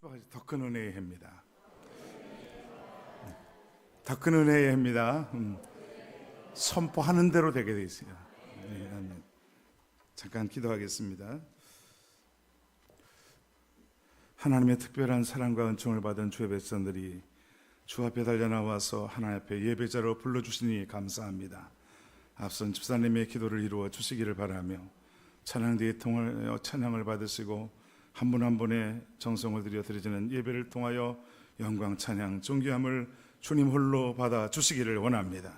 더 큰 은혜의 해입니다. 더 큰 은혜의 해입니다. 선포하는 대로 되게 되어 있어요. 네, 아멘. 잠깐 기도하겠습니다. 하나님의 특별한 사랑과 은총을 받은 주의 백성들이 주 앞에 달려나와서 하나님 앞에 예배자로 불러주시니 감사합니다. 앞선 집사님의 기도를 이루어 주시기를 바라며 찬양대에 통하여 찬양을 받으시고 한 분 한 분의 정성을 들여 드리지는 예배를 통하여 영광 찬양 존귀함을 주님 홀로 받아 주시기를 원합니다.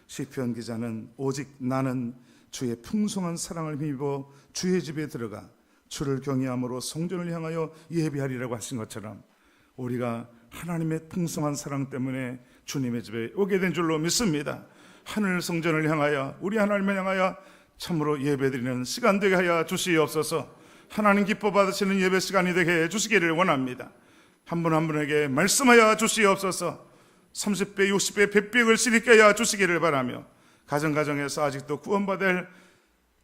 시편 기자는 오직 나는 주의 풍성한 사랑을 힘입어 주의 집에 들어가 주를 경외함으로 성전을 향하여 예배하리라고 하신 것처럼 우리가 하나님의 풍성한 사랑 때문에 주님의 집에 오게 된 줄로 믿습니다. 하늘 성전을 향하여 우리 하나님을 향하여 참으로 예배드리는 시간 되게 하여 주시옵소서. 하나님 기뻐 받으시는 예배 시간이 되게 해 주시기를 원합니다. 한 분 한 분에게 말씀하여 주시옵소서. 30배 60배 100배를 시리게 하여 주시기를 바라며 가정에서 아직도 구원받을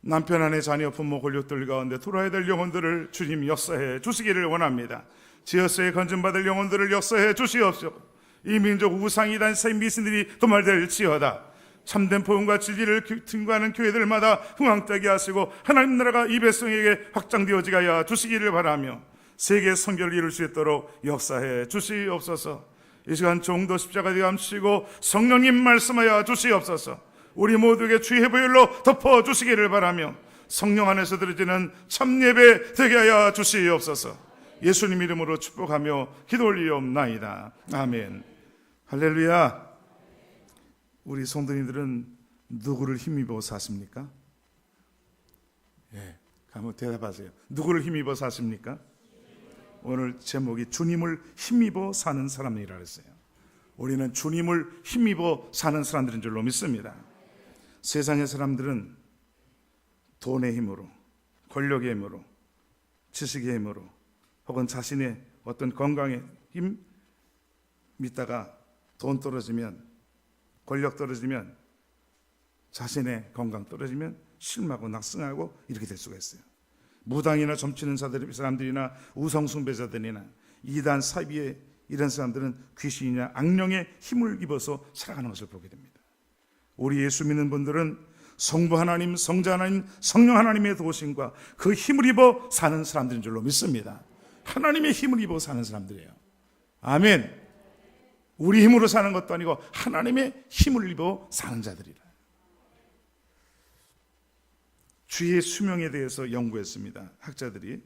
남편 아내 자녀 부모 권력들 가운데 돌아야 될 영혼들을 주님 역사해 주시기를 원합니다. 지어서에 건진받을 영혼들을 역사해 주시옵소서. 이 민족 우상이란 새 미신들이 도말될지어다. 참된 복음과 진리를 증거하는 교회들마다 흥왕되게 하시고 하나님 나라가 이 백성에게 확장되어지게 하여 주시기를 바라며 세계 선교를 이룰 수 있도록 역사해 주시옵소서. 이 시간 종도 십자가에 감시고 성령님 말씀하여 주시옵소서. 우리 모두에게 주의 보혈로 덮어 주시기를 바라며 성령 안에서 드려지는 참예배 되게 하여 주시옵소서. 예수님 이름으로 축복하며 기도 올리옵나이다. 아멘. 할렐루야. 우리 성도님들은 누구를 힘입어 사십니까? 예, 한번 대답하세요. 누구를 힘입어 사십니까? 오늘 제목이 주님을 힘입어 사는 사람이라 했어요. 우리는 주님을 힘입어 사는 사람들인 줄로 믿습니다. 세상의 사람들은 돈의 힘으로, 권력의 힘으로, 지식의 힘으로 혹은 자신의 어떤 건강의 힘 믿다가 돈 떨어지면, 권력 떨어지면, 자신의 건강 떨어지면 실망하고 낙성하고 이렇게 될 수가 있어요. 무당이나 점치는 사람들이나 우상숭배자들이나 이단 사이비의 이런 사람들은 귀신이나 악령의 힘을 입어서 살아가는 것을 보게 됩니다. 우리 예수 믿는 분들은 성부 하나님, 성자 하나님, 성령 하나님의 도우심과 그 힘을 입어 사는 사람들인 줄로 믿습니다. 하나님의 힘을 입어 사는 사람들이에요. 아멘. 우리 힘으로 사는 것도 아니고 하나님의 힘을 입어 사는 자들이라. 주의 수명에 대해서 연구했습니다. 학자들이.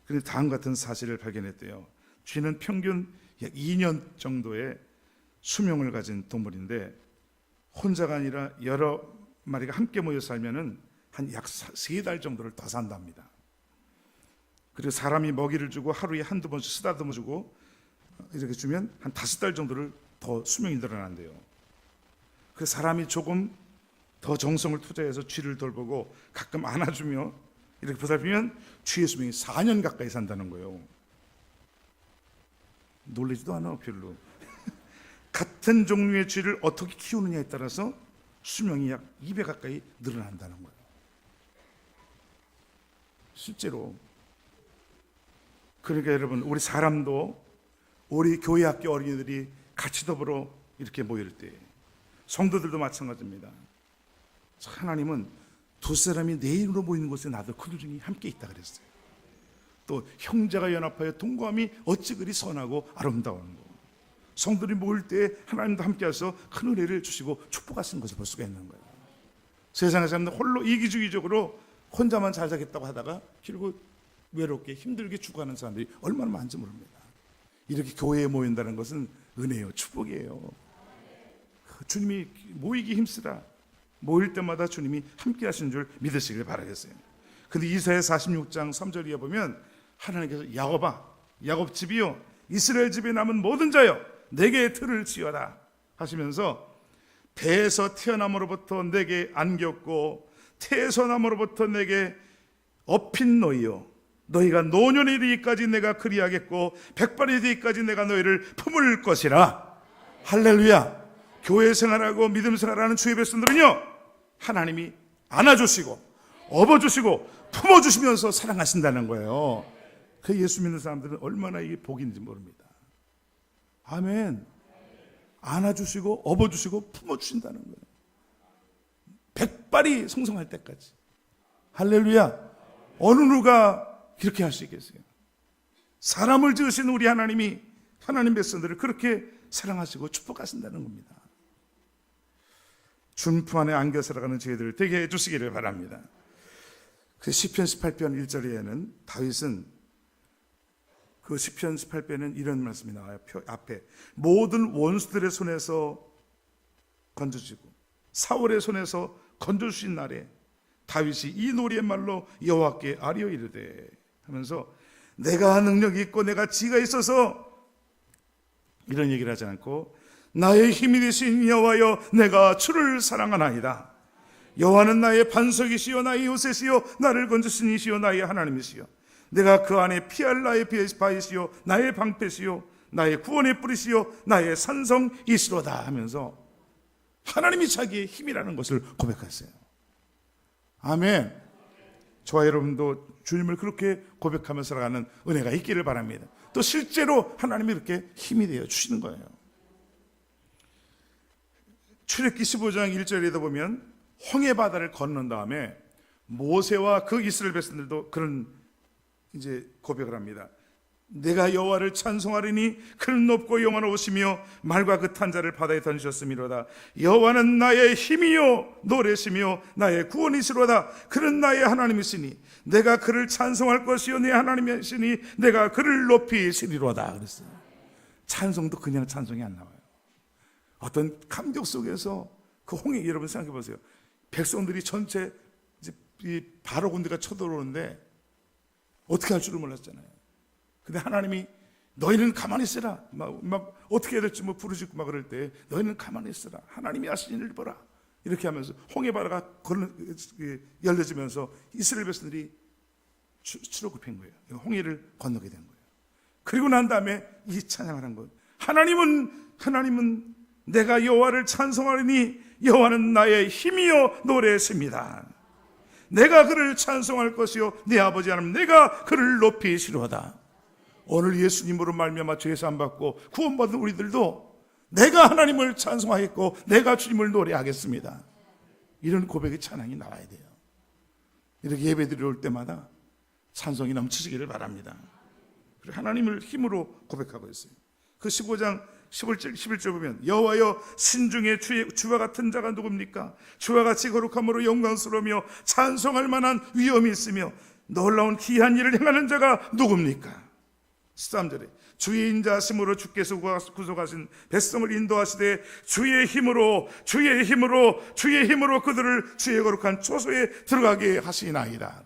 그런데 다음 같은 사실을 발견했대요. 쥐는 평균 약 2년 정도의 수명을 가진 동물인데 혼자가 아니라 여러 마리가 함께 모여 살면은 한 약 3달 정도를 더 산답니다. 그리고 사람이 먹이를 주고 하루에 한두 번씩 쓰다듬어 주고 이렇게 주면 한 5달 정도를 더 수명이 늘어난대요. 그래서 사람이 조금 더 정성을 투자해서 쥐를 돌보고 가끔 안아주며 이렇게 보살피면 쥐의 수명이 4년 가까이 산다는 거예요. 놀라지도 않아 별로. 같은 종류의 쥐를 어떻게 키우느냐에 따라서 수명이 약 2배 가까이 늘어난다는 거예요. 실제로. 그러니까 여러분, 우리 사람도 우리 교회 학교 어린이들이 같이 더불어 이렇게 모일 때 성도들도 마찬가지입니다. 하나님은 두 사람이 내 이름으로 모이는 곳에 나도 그들 중에 함께 있다 그랬어요. 또 형제가 연합하여 동거함이 어찌 그리 선하고 아름다운 거. 성도들이 모일 때 하나님도 함께해서 큰 은혜를 주시고 축복하시는 것을 볼 수가 있는 거예요. 세상의 사람들 홀로 이기주의적으로 혼자만 잘 살겠다고 하다가 결국 외롭게 힘들게 죽어가는 사람들이 얼마나 많은지 모릅니다. 이렇게 교회에 모인다는 것은 은혜요, 축복이에요. 주님이 모이기 힘쓰다. 모일 때마다 주님이 함께 하시는 줄 믿으시길 바라겠어요. 근데 이사야 46장 3절에 보면 하나님께서 야곱 집이요, 이스라엘 집에 남은 모든 자여 내게 틀을 지어라 하시면서 배에서 태어남으로부터 내게 안겼고 태에서 남으로부터 내게 업힌 너희요, 너희가 노년에 이르기까지 내가 그리하겠고 백발이 되기까지 내가 너희를 품을 것이라. 할렐루야. 교회 생활하고 믿음 생활하는 주의 백성들은요, 하나님이 안아주시고 업어주시고 품어주시면서 사랑하신다는 거예요. 그 예수 믿는 사람들은 얼마나 이게 복인지 모릅니다. 아멘. 안아주시고 업어주시고 품어주신다는 거예요. 백발이 성성할 때까지. 할렐루야. 어느 누가 그렇게 할 수 있겠어요? 사람을 지으신 우리 하나님이 하나님 백성들을 그렇게 사랑하시고 축복하신다는 겁니다. 준품 안에 안겨 살아가는 저희들을 되게 해주시기를 바랍니다. 그 시편 18편 1절에는 다윗은 그 시편 18편에는 이런 말씀이 나와요. 앞에 모든 원수들의 손에서 건져주고 사울의 손에서 건져주신 날에 다윗이 이 노랫말로 여호와께 아뢰어 이르되 하면서 내가 능력이 있고 내가 지혜가 있어서 이런 얘기를 하지 않고 나의 힘이 되신 여호와여 내가 주를 사랑하나이다. 여호와는 나의 반석이시요 나의 요새시요 나를 건지신 이시요 나의 하나님이시요 내가 그 안에 피할 나의 바위시요 나의 방패시요 나의 구원의 뿌리시요 나의 산성이시로다 하면서 하나님이 자기의 힘이라는 것을 고백했어요. 아멘. 저와 여러분도 주님을 그렇게 고백하면서 살아가는 은혜가 있기를 바랍니다. 또 실제로 하나님이 이렇게 힘이 되어 주시는 거예요. 출애굽기 15장 1절에도 보면 홍해 바다를 건넌 다음에 모세와 그 이스라엘 백성들도 그런 이제 고백을 합니다. 내가 여호와를 찬송하리니 그는 높고 영원하시며 말과 그 탄자를 바다에 던지셨음이로다. 여호와는 나의 힘이요 노래시며 나의 구원이시로다. 그는 나의 하나님이시니 내가 그를 찬송할 것이요 내 하나님이시니 내가 그를 높이시리로다. 그랬어요. 찬송도 그냥 찬송이 안 나와요. 어떤 감격 속에서 그 홍해, 여러분 생각해 보세요. 백성들이 전체 이제 이 바로 군대가 쳐들어오는데 어떻게 할 줄을 몰랐잖아요. 근데 하나님이 너희는 가만히 있으라. 막 어떻게 해야 될지 부르짖고 막 그럴 때 너희는 가만히 있으라. 하나님이 하신 일을 보라. 이렇게 하면서 홍해 바다가 열려지면서 이스라엘 백성들이 출애굽한 거예요. 홍해를 건너게 된 거예요. 그리고 난 다음에 이 찬양을 한 거예요. 하나님은 내가 여호와를 찬송하리니 여호와는 나의 힘이요 노래십니다. 내가 그를 찬송할 것이요 내 아버지 하나님 내가 그를 높이시로다. 오늘 예수님으로 말미암아 죄 사함 받고 구원받은 우리들도 내가 하나님을 찬송하겠고 내가 주님을 노래하겠습니다. 이런 고백의 찬양이 나와야 돼요. 이렇게 예배 드릴 때마다 찬송이 넘치시기를 바랍니다. 그리고 하나님을 힘으로 고백하고 있어요. 그 15장 11절 보면 여호와여 신중에 주와 같은 자가 누굽니까? 주와 같이 거룩함으로 영광스러우며 찬송할 만한 위엄이 있으며 놀라운 기이한 일을 행하는 자가 누굽니까? 13절에 주의 인자하심으로 주께서 구속하신 백성을 인도하시되 주의 힘으로 그들을 주의 거룩한 초소에 들어가게 하시나이다.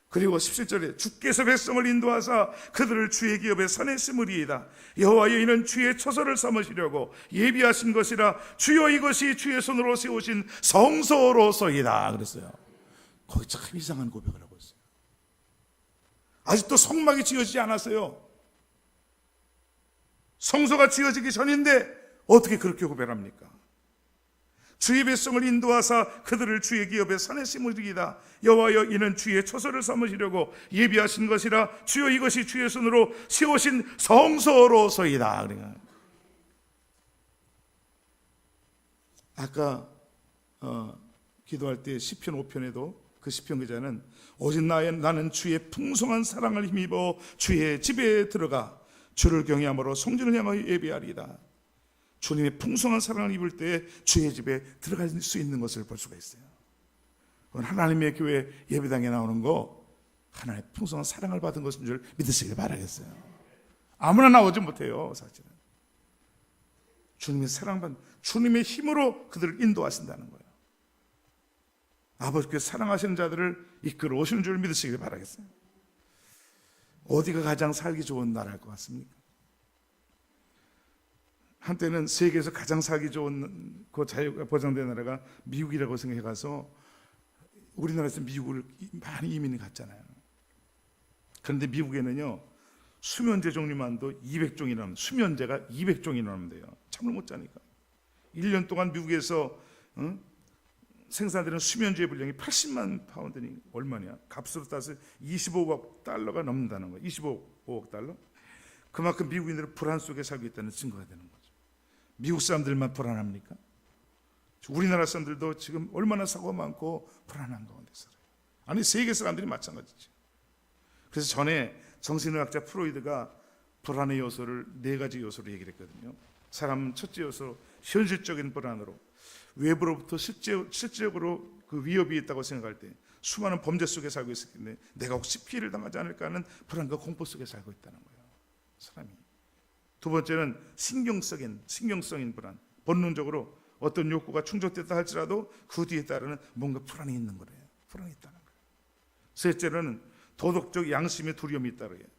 그리고 17절에 주께서 백성을 인도하사 그들을 주의 기업에 선에 심으리이다. 여호와여 이는 주의 처소를 삼으시려고 예비하신 것이라 주여 이것이 주의 손으로 세우신 성소로서이다. 그랬어요. 거기 참 이상한 고백을 하고 있어요. 아직도 성막이 지어지지 않았어요. 성소가 지어지기 전인데 어떻게 그렇게 고백합니까? 주의 백성을 인도하사 그들을 주의 기업에 산에 심으리이다. 여호와여 이는 주의 처소를 삼으시려고 예비하신 것이라 주여 이것이 주의 손으로 세우신 성소로서이다. 그러니까 아까 기도할 때 시편 5편에도 그 시편 기자는 오직 나는 주의 풍성한 사랑을 힘입어 주의 집에 들어가 주를 경외함으로 성전을 향하여 예배하리이다. 주님의 풍성한 사랑을 입을 때 주의 집에 들어갈 수 있는 것을 볼 수가 있어요. 하나님의 교회 예배당에 나오는 거 하나님의 풍성한 사랑을 받은 것인 줄 믿으시길 바라겠어요. 아무나 나오지 못해요. 사실은 주님의 사랑받은 주님의 힘으로 그들을 인도하신다는 거예요. 아버지께 사랑하시는 자들을 이끌어 오시는 줄 믿으시길 바라겠어요. 어디가 가장 살기 좋은 나라일 것 같습니까? 한때는 세계에서 가장 살기 좋은 그 자유가 보장된 나라가 미국이라고 생각해가서 우리나라에서 미국을 많이 이민을 갔잖아요. 그런데 미국에는요 수면제 종류만도 200종이 넘는 수면제가 200종이 넘는데요. 잠을 못 자니까 1년 동안 미국에서 생산되는 수면주의 분량이 80만 파운드니 얼마냐? 값으로 따서 25억 달러가 넘는다는 거예요. 25억 달러. 그만큼 미국인들은 불안 속에 살고 있다는 증거가 되는 거죠. 미국 사람들만 불안합니까? 우리나라 사람들도 지금 얼마나 사고가 많고 불안한 가운데 살아요. 아니 세계 사람들이 마찬가지죠. 그래서 전에 정신의학자 프로이드가 불안의 요소를 4가지 요소로 얘기를 했거든요. 사람은 첫째 요소 현실적인 불안으로, 외부로부터 실질적으로 그 위협이 있다고 생각할 때 수많은 범죄 속에 살고 있기 때문에 내가 혹시 피해를 당하지 않을까 하는 불안과 공포 속에 살고 있다는 거예요, 사람이. 두 번째는 신경성인 불안. 본능적으로 어떤 욕구가 충족됐다 할지라도 그 뒤에 따르는 뭔가 불안이 있는 거래요. 불안이 있다는 거예요. 셋째로는 도덕적 양심의 두려움이 있다는 거예요.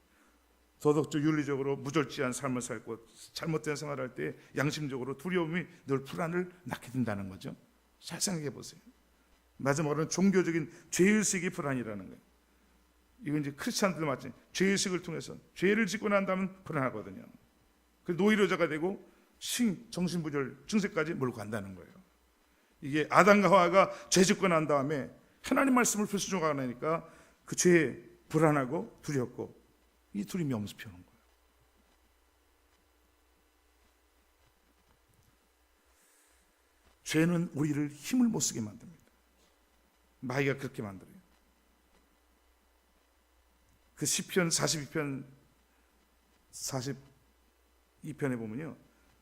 도덕적 윤리적으로 무절제한 삶을 살고 잘못된 생활을 할 때 양심적으로 두려움이 늘 불안을 낳게 된다는 거죠. 잘 생각해 보세요. 마지막으로는 종교적인 죄의식이 불안이라는 거예요. 이건 이제 크리스찬들 마찬가지. 죄의식을 통해서 죄를 짓고 난 다음은 불안하거든요. 그 노이로자가 되고 정신부절 증세까지 몰고 간다는 거예요. 이게 아담과 하와가 죄 짓고 난 다음에 하나님 말씀을 불순종하니까 그 죄에 불안하고 두렵고 이 둘이 명수표는 거예요. 죄는 우리를 힘을 못 쓰게 만듭니다. 마귀가 그렇게 만들어요. 그 시편 42편 42편에 보면요,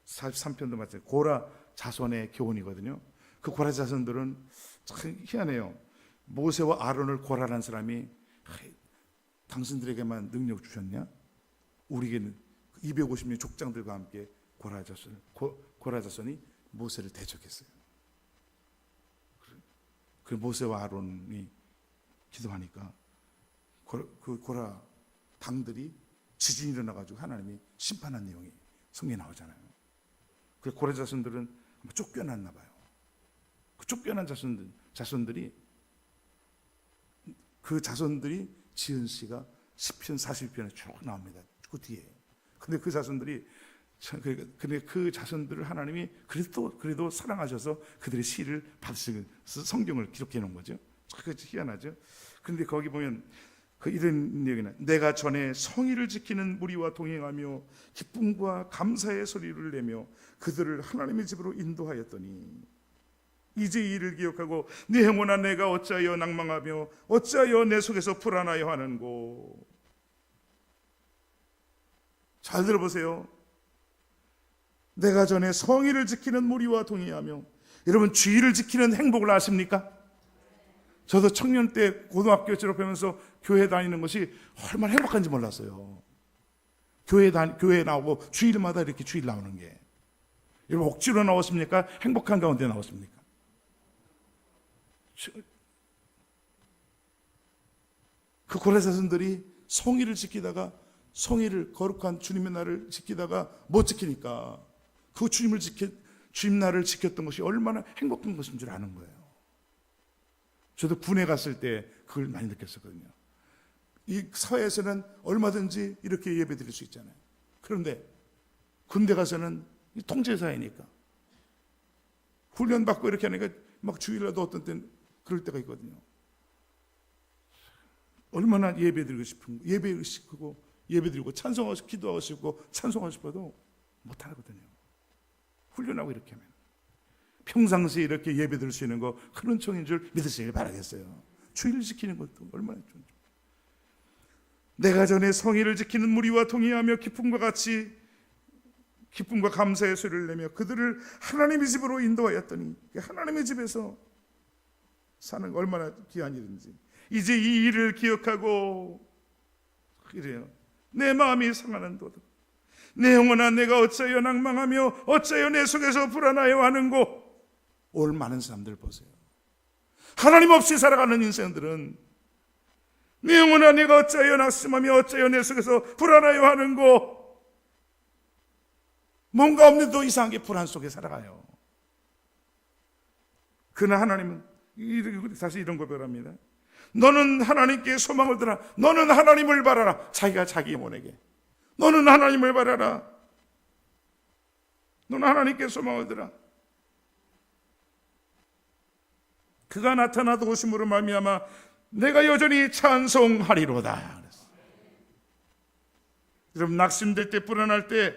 43편도 마찬가지. 고라 자손의 교훈이거든요. 그 고라 자손들은 참 희한해요. 모세와 아론을 고라라는 사람이 당신들에게만 능력 주셨냐? 우리에게는 250명 족장들과 함께 고라 자손이 모세를 대적했어요. 그 모세와 아론이 기도하니까 그 고라 당들이 지진이 일어나가지고 하나님이 심판한 내용이 성경에 나오잖아요. 그 고라 자손들은 쫓겨났나 봐요. 그 쫓겨난 자손들이 지은 씨가 시편 41편에 쭉 나옵니다. 그 뒤에. 근데 그 자손들을 하나님이 그래도 사랑하셔서 그들의 시를 받으시고 성경을 기록해 놓은 거죠. 그 희한하죠. 그런데 거기 보면 이런 얘기는 내가 전에 성의를 지키는 무리와 동행하며 기쁨과 감사의 소리를 내며 그들을 하나님의 집으로 인도하였더니 이제 이 일을 기억하고 네 영혼아 내가 어찌하여 낭망하며 어찌하여 내 속에서 불안하여 하는고. 잘 들어보세요. 내가 전에 성의를 지키는 무리와 동의하며, 여러분 주의를 지키는 행복을 아십니까? 저도 청년 때 고등학교 졸업하면서 교회 다니는 것이 얼마나 행복한지 몰랐어요. 교회 나오고 주일마다 이렇게 주일 나오는 게. 여러분 억지로 나왔습니까? 행복한 가운데 나왔습니까? 그 고라 자손들이 성의를 지키다가 거룩한 주님의 날을 지키다가 못 지키니까 그 주님 날을 지켰던 것이 얼마나 행복한 것인 줄 아는 거예요. 저도 군에 갔을 때 그걸 많이 느꼈었거든요. 이 사회에서는 얼마든지 이렇게 예배 드릴 수 있잖아요. 그런데 군대 가서는 통제사회니까 훈련받고 이렇게 하니까 막 주일날도 어떤 때는 그럴 때가 있거든요. 얼마나 예배 드리고 싶은, 예배 시키고 예배 드리고 찬송하고 싶고 기도하고 싶고 찬송하고 싶어도 못 하거든요. 훈련하고 이렇게 하면 평상시에 이렇게 예배 드릴 수 있는 거 큰 은총인 줄 믿으시길 바라겠어요. 주의를 지키는 것도 얼마나 좋은지. 내가 전에 성의를 지키는 무리와 동의하며 기쁨과 감사의 소리를 내며 그들을 하나님의 집으로 인도하였더니, 하나님의 집에서 사는 거 얼마나 귀한 일인지. 이제 이 일을 기억하고, 이래요. 내 마음이 상하는도다. 내 영혼아 내가 어찌하여 낭망하며 어찌하여 내 속에서 불안하여 하는고. 오늘 많은 사람들 보세요. 하나님 없이 살아가는 인생들은 내 영혼아 내가 어찌하여 낙심하며 어찌하여 내 속에서 불안하여 하는고. 뭔가 없는데도 이상하게 불안 속에 살아가요. 그러나 하나님은 다시 이런 고백합니다. 너는 하나님께 소망을 두라. 너는 하나님을 바라라. 자기가 자기 영혼에게 너는 하나님을 바라라. 너는 하나님께 소망을 두라. 그가 나타나 도우심으로 말미암아 내가 여전히 찬송하리로다. 여러분, 낙심될 때, 불안할 때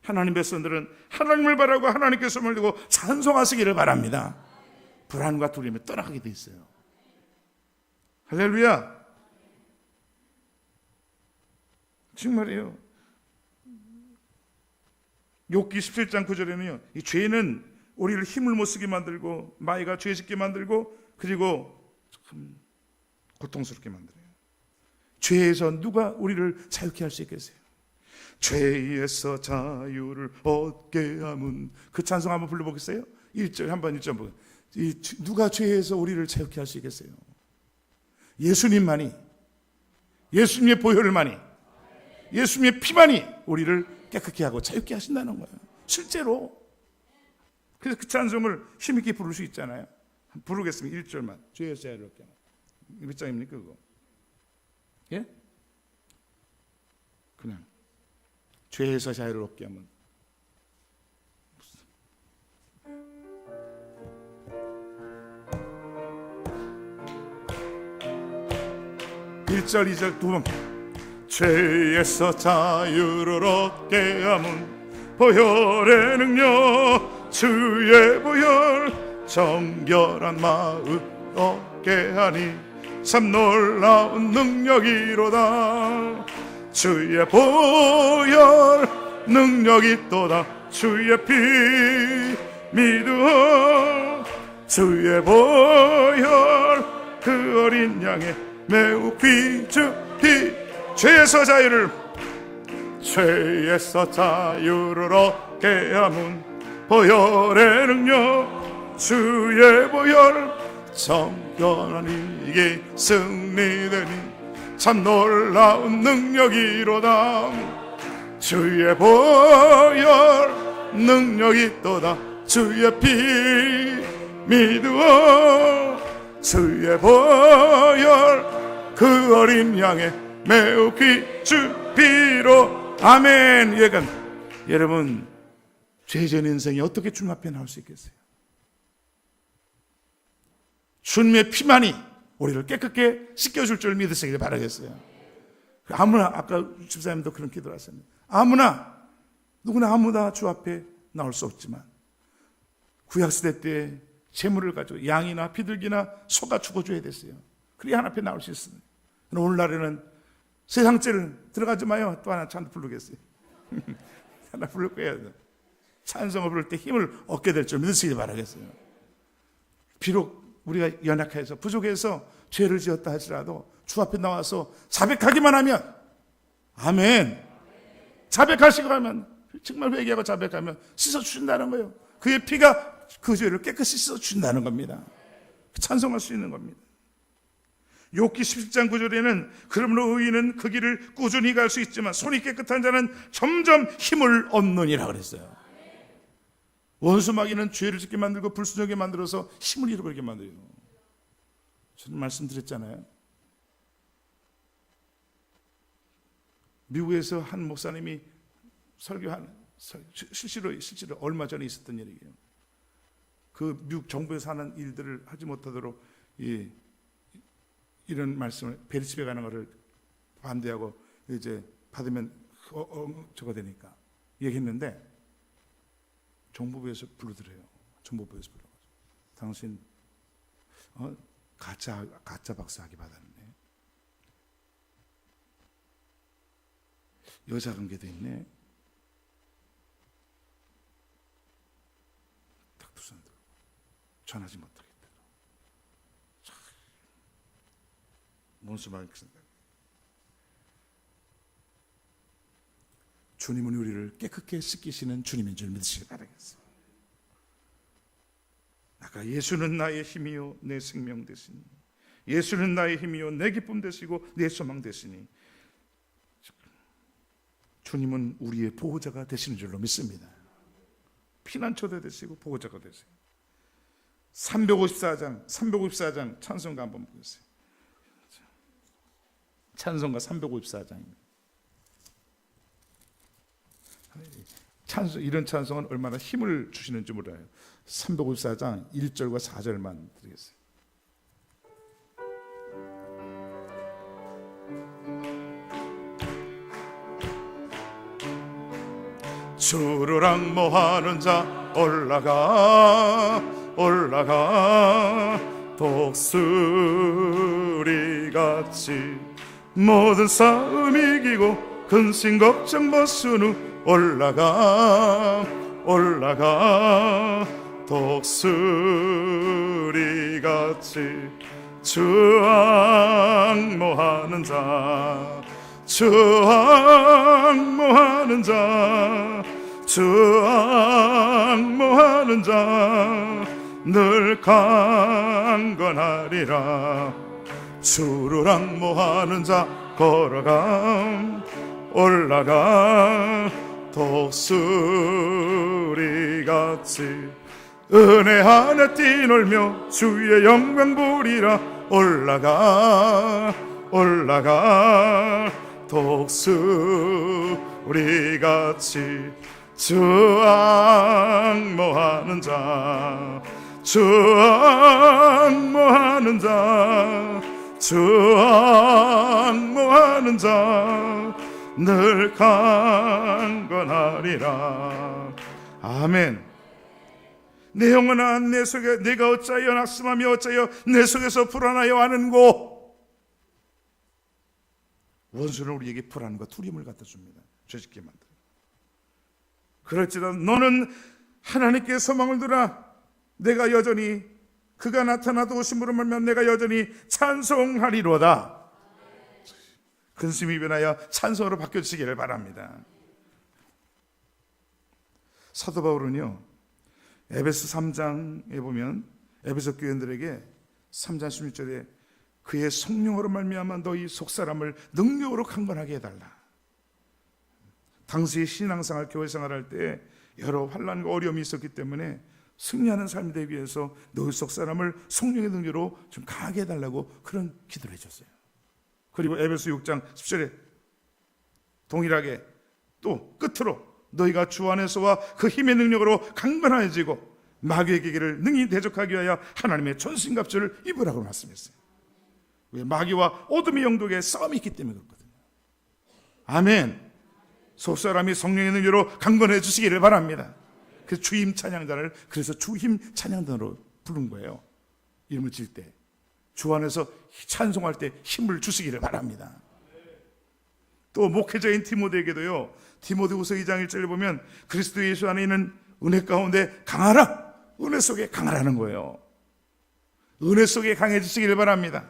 하나님의 백성들은 하나님을 바라고 하나님께 손을 들고 찬송하시기를 바랍니다. 불안과 두려움이 떠나가게 돼 있어요. 할렐루야. 정말이에요. 욥기 17장 9절에는요, 이 죄는 우리를 힘을 못 쓰게 만들고 마귀가 죄 짓게 만들고 그리고 참 고통스럽게 만들어요. 죄에서 누가 우리를 자유케 할 수 있겠어요? 죄에서 자유를 얻게 함은, 그 찬송 한번 불러보겠어요? 1절 한번 1절 보세요. 누가 죄에서 우리를 자유케 할 수 있겠어요? 예수님만이, 예수님의 보혈만이, 예수님의 피만이 우리를 깨끗게 하고 자유케 하신다는 거예요. 실제로. 그래서 그 찬송을 힘있게 부를 수 있잖아요. 부르겠습니다. 1절만. 죄에서 자유를 얻게 하는. 몇 장입니까 그거? 예? 그냥 죄에서 자유를 얻게 하면 1절 2절 두 번. 죄에서 자유를 얻게 함은 보혈의 능력, 주의 보혈 정결한 마음 얻게 하니 참 놀라운 능력이로다. 주의 보혈 능력이 또다. 주의 피 믿어. 주의 보혈 그 어린 양의 매우 귀중히 죄에서 자유를 얻게 함은 보혈의 능력, 주의 보혈 정결한 이게 승리되니 참 놀라운 능력이로다. 주의 보혈 능력이 또다. 주의 피 믿어. 주의 보혈 그 어린 양의 매우 귀중 피로. 아멘. 여러분, 죄전 인생이 어떻게 주님 앞에 나올 수 있겠어요? 주님의 피만이 우리를 깨끗게 씻겨줄 줄 믿으시길 바라겠어요. 아무나, 아까 집사님도 그런 기도를 하셨는데, 누구나 아무나 주 앞에 나올 수 없지만 구약시대 때 재물을 가지고 양이나 비둘기나 소가 죽어줘야 됐어요. 그래야 하나님 앞에 나올 수 있어요. 오늘날에는 세상죄를 들어가지 마요. 또 하나 찬 부르겠어요. 하나 부를 거예요. 찬송을 부를 때 힘을 얻게 될 줄 믿으시길 바라겠어요. 비록 우리가 연약해서 부족해서 죄를 지었다 할지라도 주 앞에 나와서 자백하기만 하면, 아멘. 자백하시고 하면, 정말 회개하고 자백하면 씻어주신다는 거예요. 그의 피가 그 죄를 깨끗이 씻어주신다는 겁니다. 찬송할 수 있는 겁니다. 욥기 17장 9절에는 그러므로 의인은 그 길을 꾸준히 갈 수 있지만 손이 깨끗한 자는 점점 힘을 얻느니라 그랬어요. 원수 마귀는 죄를 짓게 만들고 불순종하게 만들어서 힘을 잃어버리게 만들어요. 저는 말씀드렸잖아요. 미국에서 한 목사님이 실제로 얼마 전에 있었던 일이에요. 그 미국 정부에서 하는 일들을 하지 못하도록 이런 말씀을, 베리집에 가는 것을 반대하고 이제 받으면 저거 되니까 얘기했는데, 정보부에서 불러드려요. 정보부에서 불러가지고 당신 가짜 박사학위 받았네. 여자 관계도 있네. 딱 두 손 들고 전하지 못하겠다. 뭔수만 주님은 우리를 깨끗게 씻기시는 주님인 줄 믿으시기 바라겠습니다. 아까 예수는 나의 힘이요 내 생명 되시니, 예수는 나의 힘이요 내 기쁨 되시고 내 소망 되시니, 주님은 우리의 보호자가 되시는 줄로 믿습니다. 피난처도 되시고 보호자가 되세요. 354장 찬송가 한번 보세요. 찬송가 354장입니다. 이런 찬송은 얼마나 힘을 주시는지 몰라요. 354장 1절과 4절만 드리겠습니다. 주를 앙모하는 자 올라가 올라가 독수리같이 모든 싸움 이기고 근심 걱정 벗은 후 올라가 올라가 독수리같이 주 앙모하는 자 주 앙모하는 자 주 앙모하는 자 늘 강건하리라. 주를 앙모하는 자 걸어가 올라가 독수리같이 은혜 안에 뛰놀며 주의 영광 보리라. 올라가 올라가 독수리같이 주 앙모하는 자 주 앙모하는 자 주 앙모하는 자 늘 강건하리라. 아멘. 내 영혼아 내 속에 내가 어찌하여 낙심하며 어찌하여 내 속에서 불안하여 하는고. 원수는 우리에게 불안과 두려움을 갖다 줍니다. 죄짓게 만들어. 그렇지만 너는 하나님께 소망을 두라. 내가 여전히 그가 나타나 도우심으로 말미암아 내가 여전히 찬송하리로다. 근심이 변하여 찬송으로 바뀌어지기를 바랍니다. 사도 바울은요 에베소 3장에 보면 에베소 교인들에게 3장 16절에 그의 성령으로 말미암아 너희 속사람을 능력으로 강건하게 해달라. 당시 신앙생활 교회생활할 때 여러 환난과 어려움이 있었기 때문에 승리하는 삶이 되기 위해서 너희 속사람을 성령의 능력으로 좀 강하게 해달라고 그런 기도를 해줬어요. 그리고 에베소 6장 10절에 동일하게 또 끝으로 너희가 주 안에서와 그 힘의 능력으로 강건해지고 마귀의 계기를 능히 대적하기 위하여 하나님의 전신갑주를 입으라고 말씀했어요. 왜? 마귀와 어둠의 영독의 싸움이 있기 때문에 그렇거든요. 아멘. 속사람이 성령의 능력으로 강건해 주시기를 바랍니다. 그 주임 찬양단을 그래서 주힘 찬양단으로 부른 거예요. 이름을 질 때 주 안에서 찬송할 때 힘을 주시기를 바랍니다. 또 목회자인 디모데에게도요 디모데후서 2장 1절에 보면 그리스도 예수 안에 있는 은혜 가운데 강하라. 은혜 속에 강하라는 거예요. 은혜 속에 강해지시기를 바랍니다.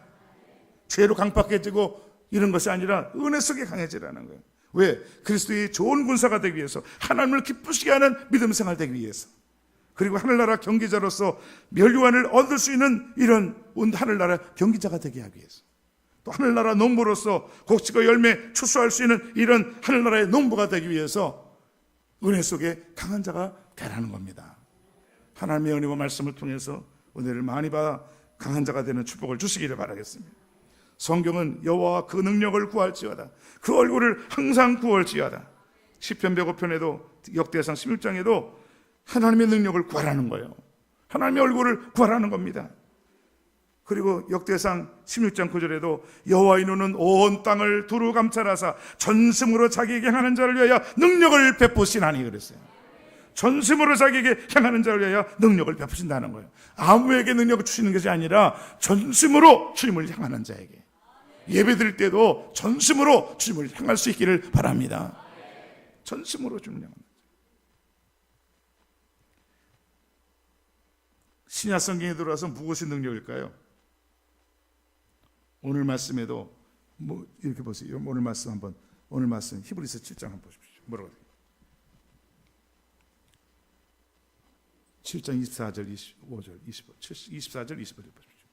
죄로 강팍해지고 이런 것이 아니라 은혜 속에 강해지라는 거예요. 왜? 그리스도의 좋은 군사가 되기 위해서, 하나님을 기쁘시게 하는 믿음 생활 되기 위해서, 그리고 하늘나라 경기자로서 멸류관을 얻을 수 있는 이런 하늘나라 경기자가 되게 하기 위해서, 또 하늘나라 농부로서 곡식과 열매 추수할 수 있는 이런 하늘나라의 농부가 되기 위해서 은혜 속에 강한 자가 되라는 겁니다. 하나님의 은혜와 말씀을 통해서 은혜를 많이 받아 강한 자가 되는 축복을 주시기를 바라겠습니다. 성경은 여호와와 그 능력을 구할지어다, 그 얼굴을 항상 구할지어다. 시편 105편에도 역대상 16장에도 하나님의 능력을 구하라는 거예요. 하나님의 얼굴을 구하라는 겁니다. 그리고 역대상 16장 9절에도 여호와의 눈은 온 땅을 두루 감찰하사 전심으로 자기에게 향하는 자를 위하여 능력을 베푸시나니 그랬어요. 전심으로 자기에게 향하는 자를 위하여 능력을 베푸신다는 거예요. 아무에게 능력을 주시는 것이 아니라 전심으로 주님을 향하는 자에게. 예배 드릴 때도 전심으로 주님을 향할 수 있기를 바랍니다. 전심으로 주님을 향하는 자. 신약 성경에 들어와서 무엇이 능력일까요? 오늘 말씀에도 이렇게 보세요. 오늘 말씀 히브리서 7장 한번 보십시오. 뭐라고 돼요? 7장 24절 25절 24절 25절 보십시오.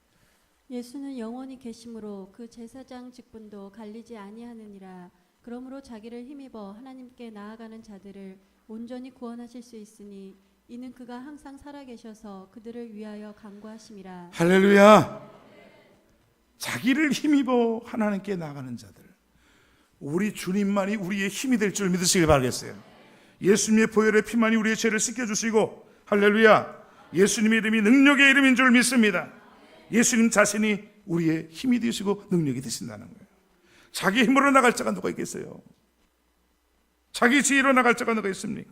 예수는 영원히 계심으로 그 제사장 직분도 갈리지 아니하느니라. 그러므로 자기를 힘입어 하나님께 나아가는 자들을 온전히 구원하실 수 있으니 이는 그가 항상 살아계셔서 그들을 위하여 간구하심이라. 할렐루야. 자기를 힘입어 하나님께 나아가는 자들, 우리 주님만이 우리의 힘이 될 줄 믿으시길 바라겠어요. 예수님의 보혈의 피만이 우리의 죄를 씻겨주시고, 할렐루야, 예수님의 이름이 능력의 이름인 줄 믿습니다. 예수님 자신이 우리의 힘이 되시고 능력이 되신다는 거예요. 자기 힘으로 나갈 자가 누가 있겠어요? 자기 지혜로 나갈 자가 누가 있습니까?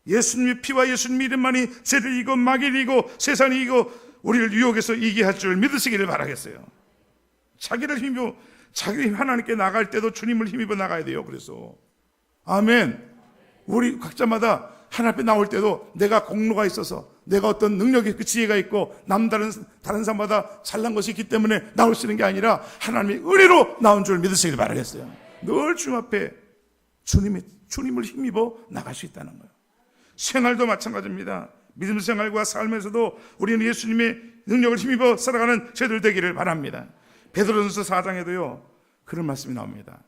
예수님의 피와 예수님의 이름만이 죄를 이기고 마귀를 이기고 세상을 이기고 우리를 유혹해서 이기게 할 줄 믿으시기를 바라겠어요. 자기를 힘입어 자기 하나님께 나갈 때도 주님을 힘입어 나가야 돼요. 그래서 아멘. 우리 각자마다 하나님 앞에 나올 때도 내가 공로가 있어서 내가 어떤 능력이 그 지혜가 있고 다른 사람마다 잘난 것이 있기 때문에 나올 수 있는 게 아니라 하나님의 은혜로 나온 줄 믿으시길 바라겠어요. 늘 주님 앞에 주님을 힘입어 나갈 수 있다는 거예요. 생활도 마찬가지입니다. 믿음 생활과 삶에서도 우리는 예수님의 능력을 힘입어 살아가는 저희들 되기를 바랍니다. 베드로전서 4장에도요 그런 말씀이 나옵니다.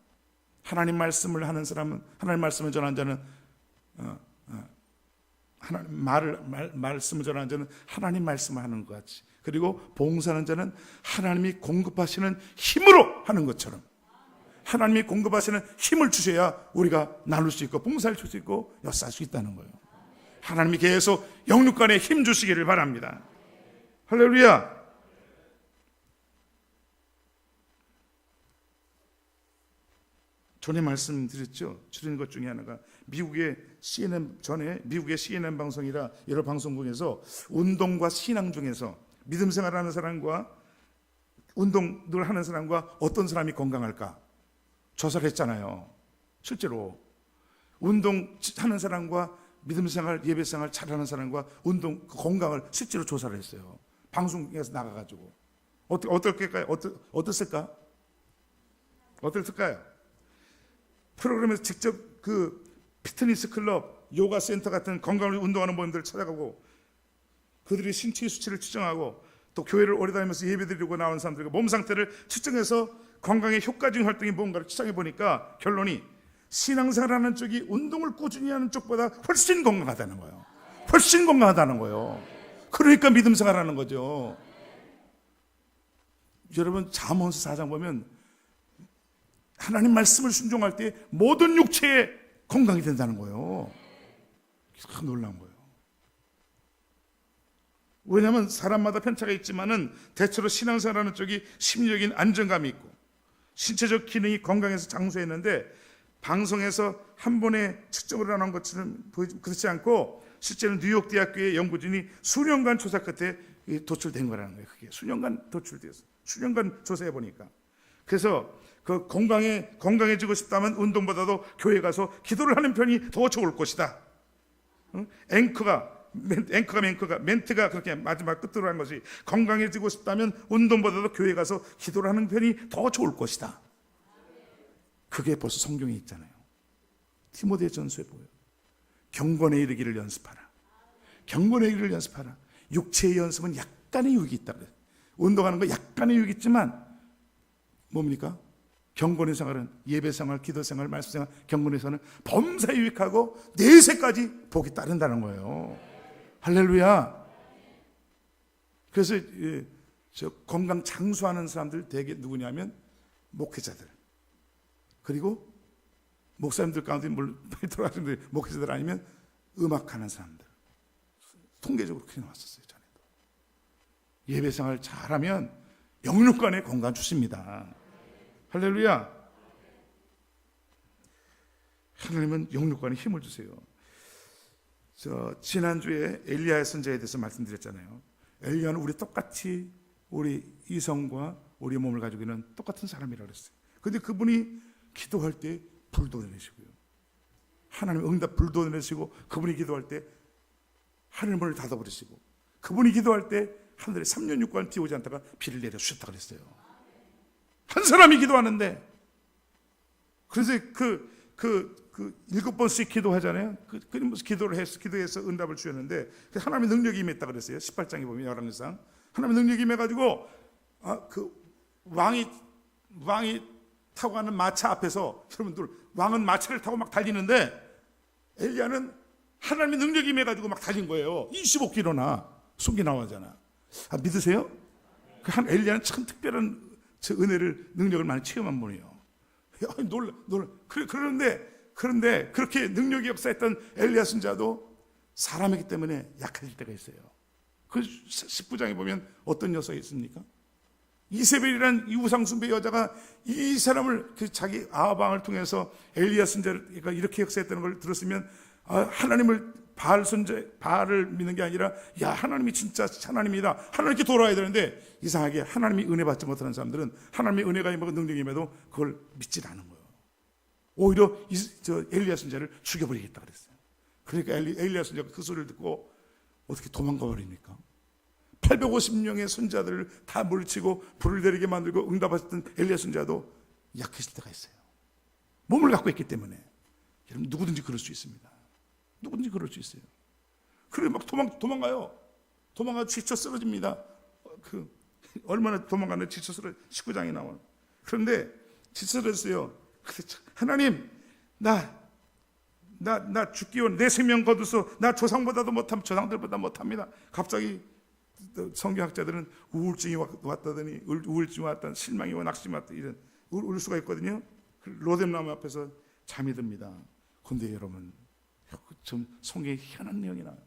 하나님 말씀을 하는 사람은, 하나님 말씀을 전하는 자는 하나님 말씀을 전하는 자는 하나님 말씀을 하는 것 같이, 그리고 봉사하는 자는 하나님이 공급하시는 힘으로 하는 것처럼 하나님이 공급하시는 힘을 주셔야 우리가 나눌 수 있고 봉사를 줄 수 있고 역사할 수 있다는 거예요. 하나님이 계속 영육간에 힘 주시기를 바랍니다. 할렐루야. 전에 말씀드렸죠. 줄이는 것 중에 하나가 미국의 CNN 방송이라 여러 방송국에서 운동과 신앙 중에서 믿음 생활하는 사람과 운동을 하는 사람과 어떤 사람이 건강할까 조사를 했잖아요. 실제로 운동하는 사람과 믿음 생활, 예배 생활 잘하는 사람과 운동 건강을 실제로 조사를 했어요. 방송국에서 나가가지고 어떨까요? 어땠을까요? 프로그램에서 직접 그 피트니스 클럽, 요가 센터 같은 건강을 운동하는 분들을 찾아가고 그들의 신체 수치를 측정하고 또 교회를 오래 다니면서 예배드리고 나온 사람들과 몸 상태를 측정해서 건강에 효과적인 활동이 뭔가를 측정해 보니까 결론이 신앙생활하는 쪽이 운동을 꾸준히 하는 쪽보다 훨씬 건강하다는 거예요. 훨씬 건강하다는 거예요. 그러니까 믿음 생활하는 거죠. 여러분 잠언서 4장 보면 하나님 말씀을 순종할 때 모든 육체에 건강이 된다는 거예요. 참 놀라운 거예요. 왜냐하면 사람마다 편차가 있지만은 대체로 신앙생활하는 쪽이 심리적인 안정감이 있고 신체적 기능이 건강해서 장수했는데 방송에서 한 번에 측정을 하는 것처럼 그렇지 않고 실제로 뉴욕 대학교의 연구진이 수년간 조사 끝에 도출된 거라는 거예요. 그게 수년간 도출돼서 수년간 조사해 보니까 그래서 그 건강해지고 싶다면 운동보다도 교회 가서 기도를 하는 편이 더 좋을 것이다. 멘트가 그렇게 마지막 끝으로 한 것이 건강해지고 싶다면 운동보다도 교회 가서 기도를 하는 편이 더 좋을 것이다. 그게 벌써 성경에 있잖아요. 디모데전서에 보여요. 경건에 이르기를 연습하라. 경건에 이르기를 연습하라. 육체의 연습은 약간의 유익이 있다 그래요. 운동하는 거 약간의 유익이 있지만 뭡니까? 경건의 생활은 예배 생활, 기도 생활, 말씀 생활, 경건의 생활은 범사에 유익하고 내세까지 복이 따른다는 거예요. 할렐루야. 그래서 저 건강 장수하는 사람들 대개 누구냐면 목회자들, 그리고 목사님들 가운데 물론 돌아가신 분들 목회자들 아니면 음악하는 사람들, 통계적으로 그렇게 나왔었어요. 전에도 예배 생활 잘하면 영육간에 건강 주십니다. 할렐루야. 하나님은 영육간에 힘을 주세요. 지난주에 엘리야의 선지자에 대해서 말씀드렸잖아요. 엘리야는 우리 똑같이 우리 이성과 우리 몸을 가지고 있는 똑같은 사람이라고 그랬어요. 그런데 그분이 기도할 때 불도 내리시고요. 하나님 응답 불도 내리시고, 그분이 기도할 때 하늘 문을 닫아버리시고, 그분이 기도할 때 하늘에 3년 6개월 비 오지 않다가 비를 내려주셨다고 그랬어요. 한 사람이 기도하는데, 그래서 그 7번씩 기도하잖아요. 기도해서 응답을 주셨는데, 하나님의 능력이 임했다 그랬어요. 18장에 보면 열왕기상 하나님의 능력이 임해가지고 왕이 타고 가는 마차 앞에서, 여러분들 왕은 마차를 타고 막 달리는데 엘리야는 하나님의 능력이 임해가지고 막 달린 거예요. 25km나 속이 나오잖아. 믿으세요? 엘리야는 참 특별한 은혜를, 능력을 많이 체험한 분이에요. 놀라. 그런데 그렇게 능력이 역사했던 엘리야 선지자도 사람이기 때문에 약해질 때가 있어요. 그 19장에 보면 어떤 녀석이 있습니까? 이세벨이란 이 우상숭배 여자가 이 사람을 자기 아합 왕을 통해서 엘리야 선지자가 이렇게 역사했다는 걸 들었으면 하나님을 바알을 믿는 게 아니라 야 하나님이 진짜 하나님이다, 하나님께 돌아와야 되는데 이상하게 하나님이 은혜 받지 못하는 사람들은 하나님의 은혜가 임하고 능력이 임해도 그걸 믿지 않은 거예요. 오히려 엘리야 선지자를 죽여버리겠다 그랬어요. 그러니까 엘리야 선지자가 그 소리를 듣고 어떻게 도망가 버립니까? 850명의 선지자들을 다 물리치고 불을 내리게 만들고 응답하셨던 엘리야 선지자도 약해질 때가 있어요. 몸을 갖고 있기 때문에. 여러분 누구든지 그럴 수 있습니다. 누구든지 그럴 수 있어요. 그래 막 도망가요. 도망가 지쳐 쓰러집니다. 얼마나 도망가는데 지쳐 쓰러 19장에 나와요. 그런데 지쳐 쓰러졌어요. 하나님 나 죽기원 내 생명 거두소. 나 조상보다도 못함, 조상들보다 못합니다. 갑자기 성경학자들은 우울증이 왔다더니 우울증이 왔다, 실망이 왔다, 낙심이 왔다, 이런 울 수가 있거든요. 로뎀나무 앞에서 잠이 듭니다. 그런데 여러분 좀 성경에 희한한 내용이 나와요.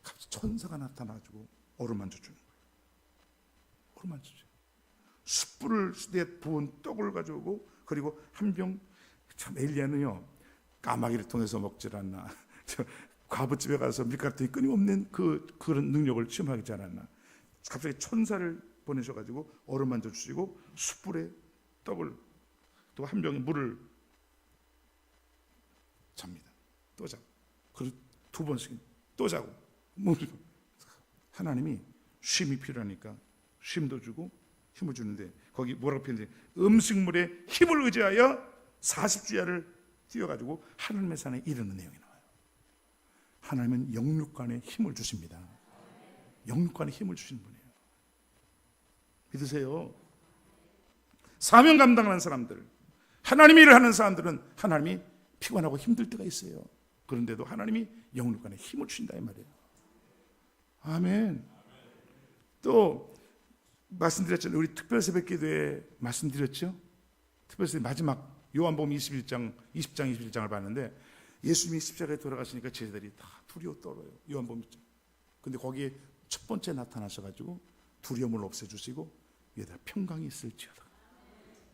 갑자기 천사가 나타나가지고 어루만져 주는 거예요. 어루만져 줘요. 숯불을 내 부은 떡을 가져오고, 그리고 한 병, 참 엘리야는요 까마귀를 통해서 먹질 않나, 과부집에 가서 밀가루통이 끊임없는 그런 능력을 시험하지 않았나. 갑자기 천사를 보내셔가지고 어루만져 주시고 숯불에 떡을, 또 한 병에 물을 잡니다. 또 자고, 그리고 두 번씩 또 자고. 하나님이 쉼이 필요하니까 쉼도 주고 힘을 주는데, 거기 뭐라고 표현돼? 음식물에 힘을 의지하여 40주야를 뛰어가지고 하나님의 산에 이르는 내용이 나와요. 하나님은 영육간에 힘을 주십니다. 영육간에 힘을 주시는 분이에요. 믿으세요. 사명 감당하는 사람들, 하나님 일을 하는 사람들은 하나님이 피곤하고 힘들 때가 있어요. 그런데도 하나님이 영육간에 힘을 주신다 이 말이에요. 아멘. 또 말씀드렸잖아요. 우리 특별 새벽 기도에 말씀드렸죠. 특별 새벽 마지막 요한복음 20장 21장을 봤는데 예수님이 십자가에 돌아가시니까 제자들이 다 두려워 떨어요. 요한복음 1장. 근데 거기에 첫 번째 나타나셔가지고 두려움을 없애주시고 얘들아 평강이 있을지어다,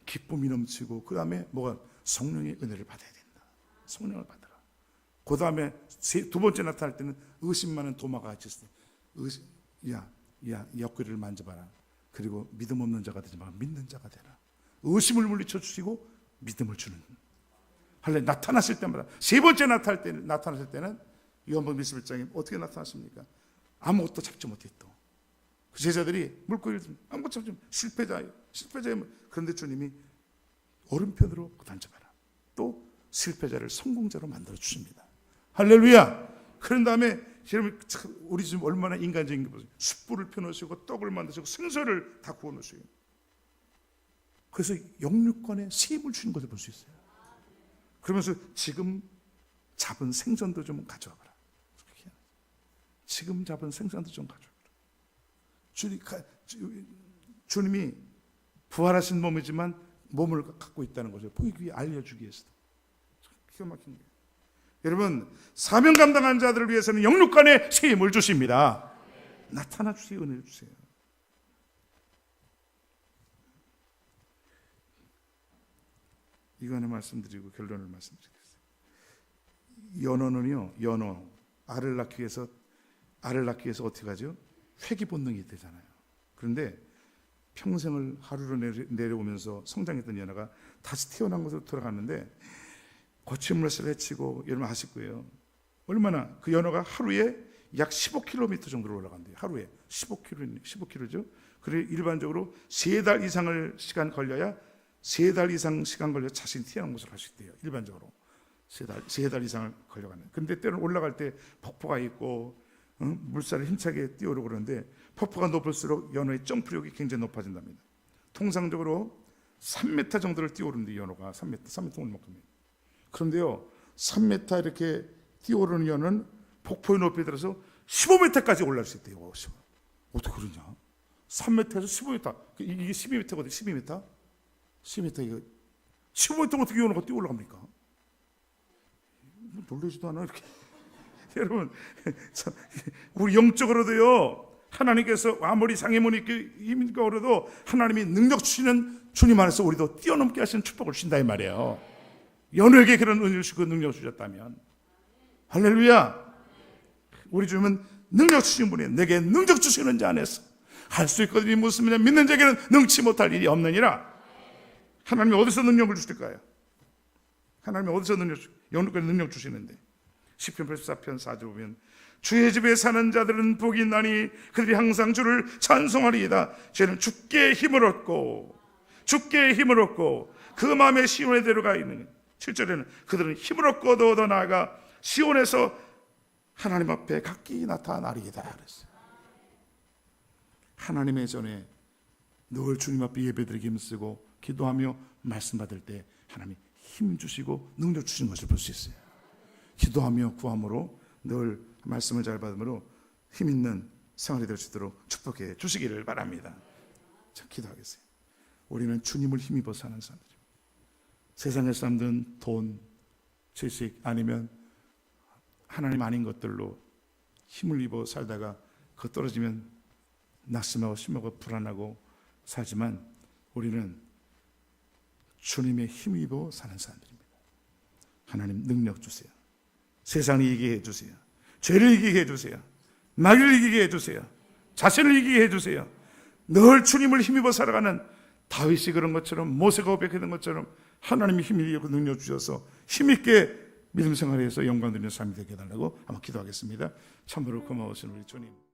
기쁨이 넘치고, 그 다음에 뭐가 성령의 은혜를 받아야 된다. 성령을 받아라. 그 다음에 두 번째 나타날 때는 의심 많은 도마가 같이 있어요. 야 옆구리를 만져봐라. 그리고 믿음 없는 자가 되지 마, 믿는 자가 되라. 의심을 물리쳐 주시고 믿음을 주는. 할래 나타났을 때마다, 세 번째 나타났을 때는 요한복음 21장에 어떻게 나타났습니까? 아무것도 잡지 못했던 그 제자들이 물고기를 아무것도 잡지 못, 실패자예요. 그런데 주님이 오른편으로 던져봐라. 또 실패자를 성공자로 만들어 주십니다. 할렐루야. 그런 다음에 여러분 우리 지금 얼마나 인간적인 게 보세요. 숯불을 펴놓으시고 떡을 만드시고 생선을 다 구워 놓으시고, 그래서 영육간에 힘을 주는 것을 볼 수 있어요. 그러면서 지금 잡은 생선도 좀 가져와 봐라. 지금 잡은 생선도 좀 가져와 봐라. 주님이 부활하신 몸이지만 몸을 갖고 있다는 것을 보이기 위해 알려주기 위해서. 기가 막힌 거예요. 여러분 사명 감당한 자들을 위해서는 영육간에 새 힘을 주십니다. 나타나 주세요. 은혜를 주세요. 이거 하나 말씀드리고 결론을 말씀드리겠습니다. 연어는요, 알을 낳기 위해서 어떻게 하죠? 회귀 본능이 되잖아요. 그런데 평생을 하루로 내려오면서 성장했던 연어가 다시 태어난 곳으로 돌아갔는데 거침물을 헤치고, 여러분 아실 거예요. 얼마나 그 연어가 하루에 약 15km 정도로 올라간대요. 하루에 15km죠. 그래 일반적으로 3달 이상을 시간 걸려야 3달 이상 시간 걸려 자신이 태어난 곳으로 갈 수 있대요. 일반적으로 3달 이상을 걸려가는. 근데 때로는 올라갈 때 폭포가 있고 물살을 힘차게 뛰어오르고 그러는데, 폭포가 높을수록 연어의 점프력이 굉장히 높아진답니다. 통상적으로 3m 정도를 뛰어오르는데 연어가 3m 올만큼이에요. 그런데요 3m 이렇게 뛰어오르는 연어는 폭포의 높이에 따라서 15m까지 올라갈 수 있대요. 어떻게 그러냐? 3m에서 15m, 이게 12m거든요. 12m? 12m 이거 15m 어떻게 연어가 뛰어 올라갑니까? 놀라지도 않아 이렇게. 여러분 우리 영적으로도요, 하나님께서 아무리 장애물이 힘이 걸어도 하나님이 능력 주시는 주님 안에서 우리도 뛰어넘게 하시는 축복을 주신다 이 말이에요. 연어에게 그런 은혜를 주시고 능력을 주셨다면. 할렐루야. 우리 주님은 능력 주신 분이에요. 내게 능력 주시는 자 안에서 할 수 있거든요. 무슨 말이냐? 믿는 자에게는 능치 못할 일이 없느니라. 하나님이 어디서 능력을 주실까요? 하나님이 어디서 영육간에 능력 주시는데, 시편 84편 4절 보면 주의 집에 사는 자들은 복이 있나니 그들이 항상 주를 찬송하리이다. 저는 주께 힘을 얻고 그 마음의 시온에 들어가 있는 7절에는 그들은 힘을 얻고 더 나아가 시온에서 하나님 앞에 각기 나타나리이다 그랬어요. 하나님의 전에 늘 주님 앞에 예배드리기 힘쓰고 기도하며 말씀 받을 때 하나님이 힘 주시고 능력 주신 것을 볼 수 있어요. 기도하며 구함으로 늘 말씀을 잘 받음으로 힘 있는 생활이 될 수 있도록 축복해 주시기를 바랍니다. 자, 기도하겠어요. 우리는 주님을 힘입어 사는 사람들입니다. 세상의 사람들은 돈, 지식 아니면 하나님 아닌 것들로 힘을 입어 살다가 그거 떨어지면 낙심하고 심하고 불안하고 살지만 우리는 주님의 힘 입어 사는 사람들입니다. 하나님 능력 주세요. 세상을 이기게 해주세요. 죄를 이기게 해주세요. 마귀를 이기게 해주세요. 자신을 이기게 해주세요. 늘 주님을 힘입어 살아가는 다윗이 그런 것처럼, 모세가 고백했던 것처럼 하나님이 힘을 이기고 능력 주셔서 힘있게 믿음 생활에서 영광 드리는 삶이 되게 해달라고 한번 기도하겠습니다. 참으로 고마우신 우리 주님.